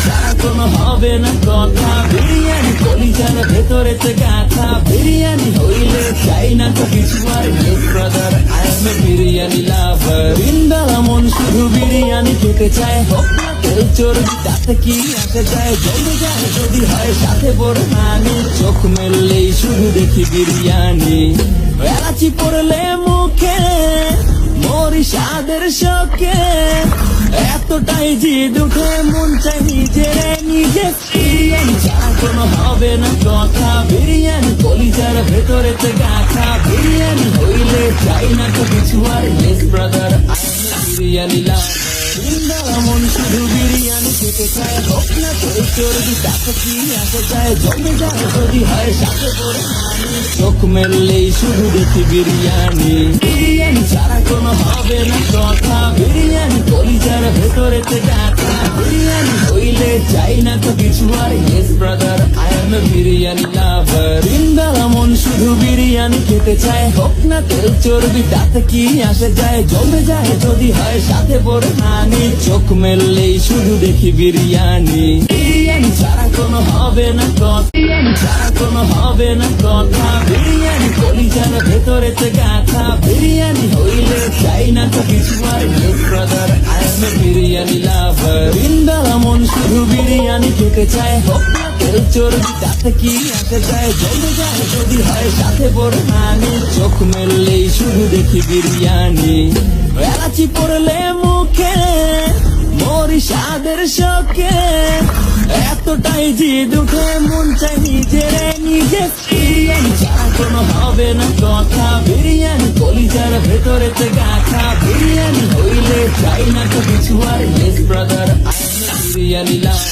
ছাড়া কোনো হবে না কথা, বিরিয়ানি কলিজার ভেতরেতে গাথা, বিরিয়ানি হইলে চাই না তো কিছু আর। Yes brother, I am a biryani লাভার। ইন্দালা মন শুধু বিরিয়ানি খেতে চায়, হোক না তেল চর্বি তাতে কি আসে যায়, জমে যায় যদি হয় সাথে বড় হানি, চোখ মেললেই শুধু দেখি বিরিয়ানি, এলাচি পড়লে মুখে মরি স্বাদের শোকে, এতটাই জিদ উঠে মন চাই নিজে। বিরিয়ানি ছাড়া কোনো হবে না কথা, বিরিয়ানি কলিজার ভেতরেতে গাথা, বিরিয়ানি হইলে চাই না তো কিছু আর। Yes brother, I am a biryani লাভার। ইন্দালা মন শুধু বিরিয়ানি খেতে চায়, হোক না তেল চর্বি তাতে কি আসে যায়, জমে যায় যদি হয় সাথে বড় হানি, চোখ মেললেই শুধু দেখি বিরিয়ানি। বিরিয়ানি ছাড়া কোনো হবে না কথা, বিরিয়ানি কলিজার ভেতরেতে গাথা, বিরিয়ানি হইলে চাই না তো কিছু আর। Yes brother, I am a biryani লাভার। ইন্দালা মন শুধু বিরিয়ানি খেতে চায়, হোক না তেল চর্বি তাতে কি আসে যায়, জমে যায় যদি হয় সাথে বড় হানি, চোখ মেললেই শুধু দেখি বিরিয়ানি। বিরিয়ানি ছাড়া কোনো হবে না কথা, বিরিয়ানি ছাড়া কোনো হবে না কথা, বিরিয়ানি কলিজার ভেতরেতে গাথা, বিরিয়ানি হইলে চাই না তো কিছু আর। Yes brother, I am a biryani লাভার। ইন্দালা মন শুধু বিরিয়ানি খেতে চায়, হোক না তেল চর্বি তাতে কি আসে যায়, জমে যায় যদি হয় সাথে বড় হানি, চোখ মেললেই শুধু দেখি বিরিয়ানি, এলাচি পড়লে মুখে মরি স্বাদের শোকে, এতটাই জিদ উঠে মন চাই নিজে। বিরিয়ানি ছাড়া কোনো হবে না কথা, বিরিয়ানি কলিজার ভেতরেতে গাথা, বিরিয়ানি হইলে চাই না তো কিছু আর। Yes brother, I am a biryani লাভার।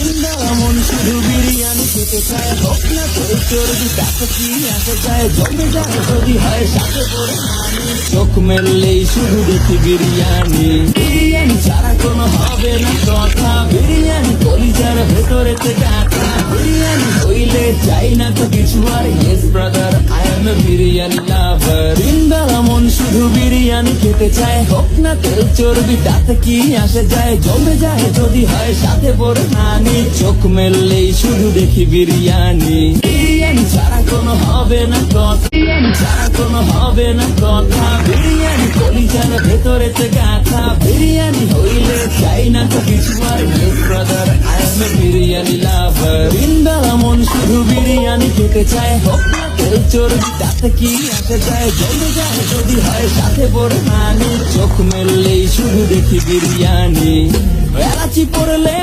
ইন্দালা মন শুধু বিরিয়ানি খেতে চায়, হোক না তেল চর্বি তাতে কি আসে যায়, জমে যায় যদি হয় সাথে বড় হানি, চোখ মেললেই শুধু দেখি বিরিয়ানি। বিরিয়ানি ছাড়া কোনো হবে না কথা, বিরিয়ানি কলিজার ভেতরেতে গাথা, বিরিয়ানি হইলে চাই না তো কিছু আর। Yes brother, I am a biryani লাভার। ইন্দালা মন শুধু বিরিয়ানি খেতে চায়, হোক না তেল চর্বি তাতে কি আসে যায়, জমে যায় যদি হয় সাথে বড় হানি, চোখ মেললেই শুধু দেখি বিরিয়ানি। বিরিয়ানি ছাড়া কোনো হবে না কথা, বিরিয়ানি ছাড়া কোনো হবে না কথা, বিরিয়ানি কলিজার ভেতরেতে গাথা, বিরিয়ানি হইলে চাই না তো কিছু আর। Yes brother, I am a biryani লাভার। ইন্দালা মন শুধু বিরিয়ানি খেতে চায়, হোক না তেল চর্বি তাতে কি আসে যায়, জমে যায় যদি হয় সাথে বড় হানি, চোখ মেললেই শুধু দেখি বিরিয়ানি, এলাচি পড়লে